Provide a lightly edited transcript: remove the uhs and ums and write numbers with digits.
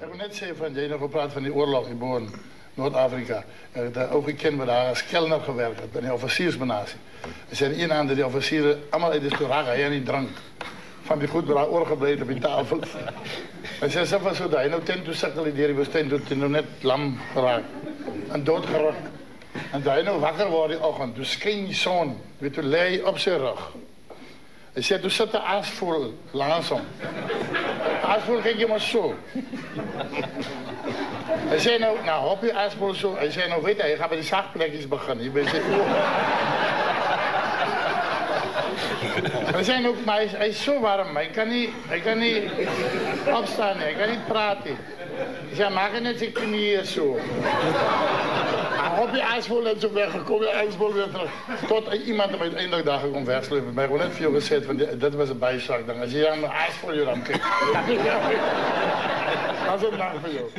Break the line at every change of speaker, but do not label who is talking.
Ik wil net zeggen, van, jij nog gepraat van die oorlog in Noord-Afrika. Ik heb ook gekend waar daar als kelner gewerkt had, bij de officiersbenatie. Er zijn een aan die officieren allemaal uit de storaga en niet drank. Van die goed waar oorgebleven op die tafel. En ze zei van zo, dat je nou tent toe sakkelen, die was tent toe net lam geraakt. En doodgerukt. En dat je nou wakker wordt die ochtend, toen scheen die zon, weet je, lei op zijn rug. Hij zei, toen zat de aasvoel langzaam. De aasvoel kijk je maar zo. Hij zei nou hop je aasvoel zo. Hij zei nou, weet je gaat bij die zachtplekjes beginnen. Je bent we zijn ook, maar hij is zo warm, hij kan niet opstaan, hij kan niet praten. Ik zei, maak het net zijn knieën zo. Hij op je ijsvol en zo weggekomen, je ijsvol weer terug. Tot iemand hem uiteindelijk daar kon wegslepen. Maar ik heb net veel gezegd, van dat was een bijzak. Dan als je aan mijn ijsvol je dan kijkt. Dat is een dag voor jou.